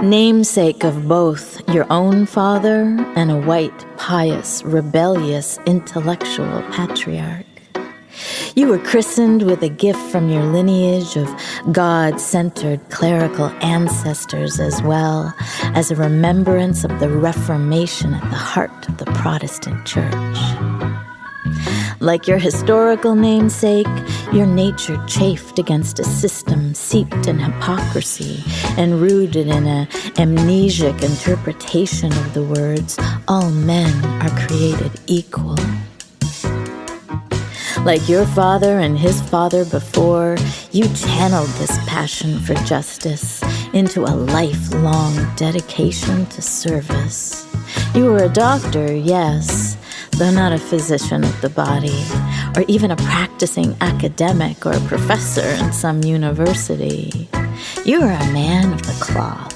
namesake of both your own father and a white, pious, rebellious, intellectual patriarch. You were christened with a gift from your lineage of God-centered clerical ancestors, as well as a remembrance of the Reformation at the heart of the Protestant Church. Like your historical namesake, your nature chafed against a system seeped in hypocrisy and rooted in an amnesic interpretation of the words, all men are created equal. Like your father and his father before, you channeled this passion for justice into a lifelong dedication to service. You were a doctor, yes, though not a physician of the body, or even a practicing academic or a professor in some university. You were a man of the cloth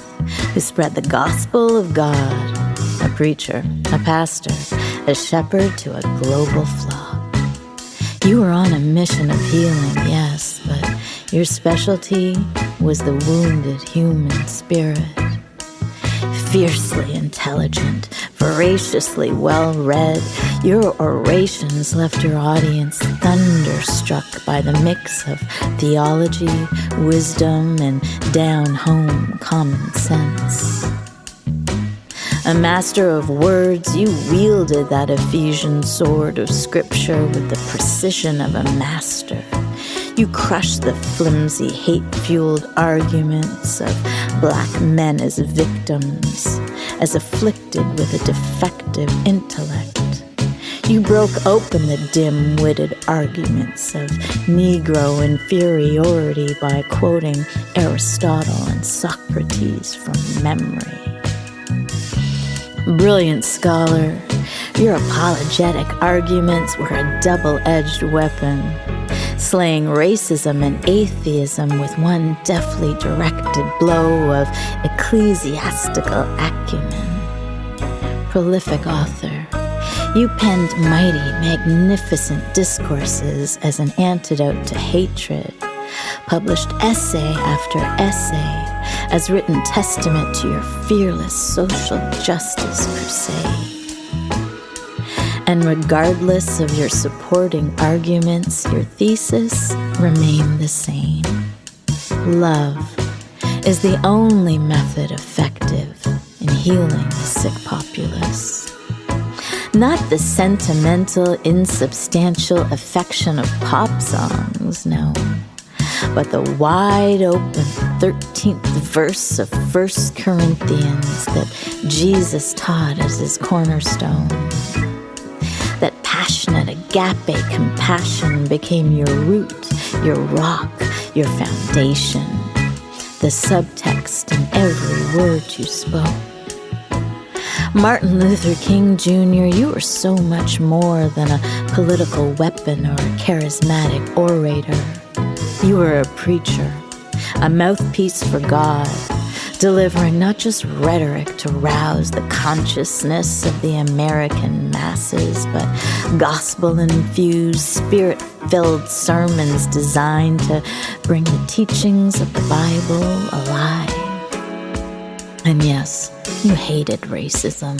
who spread the gospel of God, a preacher, a pastor, a shepherd to a global flock. You were on a mission of healing, yes, but your specialty was the wounded human spirit. Fiercely intelligent, voraciously well-read, your orations left your audience thunderstruck by the mix of theology, wisdom, and down-home common sense. A master of words, you wielded that Ephesian sword of scripture with the precision of a master. You crushed the flimsy, hate-fueled arguments of black men as victims, as afflicted with a defective intellect. You broke open the dim-witted arguments of Negro inferiority by quoting Aristotle and Socrates from memory. Brilliant scholar, your apologetic arguments were a double-edged weapon, slaying racism and atheism with one deftly directed blow of ecclesiastical acumen. Prolific author, you penned mighty, magnificent discourses as an antidote to hatred, published essay after essay as written testament to your fearless social justice crusade. And regardless of your supporting arguments, your thesis remained the same. Love is the only method effective in healing the sick populace. Not the sentimental, insubstantial affection of pop songs, no, but the wide-open 13th verse of 1 Corinthians that Jesus taught as his cornerstone. That passionate agape compassion became your root, your rock, your foundation, the subtext in every word you spoke. Martin Luther King Jr., you were so much more than a political weapon or a charismatic orator. You were a preacher, a mouthpiece for God, delivering not just rhetoric to rouse the consciousness of the American masses, but gospel-infused, spirit-filled sermons designed to bring the teachings of the Bible alive. And yes, you hated racism,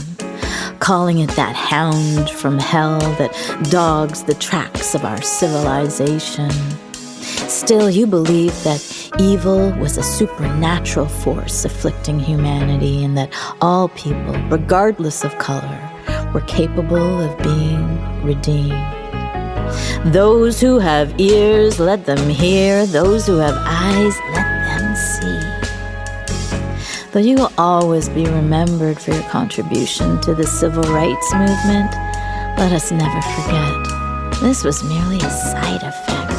calling it that hound from hell that dogs the tracks of our civilization. Still, you believed that evil was a supernatural force afflicting humanity and that all people, regardless of color, were capable of being redeemed. Those who have ears, let them hear. Those who have eyes, let them see. Though you will always be remembered for your contribution to the civil rights movement, let us never forget, this was merely a side effect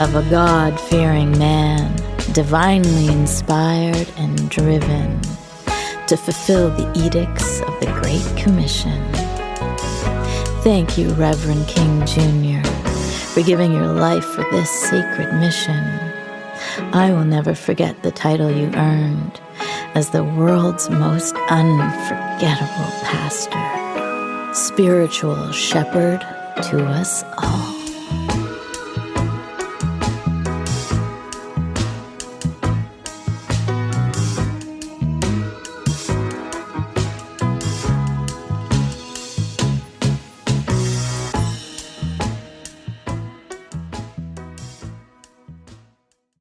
of a God-fearing man, divinely inspired and driven to fulfill the edicts of the Great Commission. Thank you, Reverend King Jr., for giving your life for this sacred mission. I will never forget the title you earned as the world's most unforgettable pastor, spiritual shepherd to us all.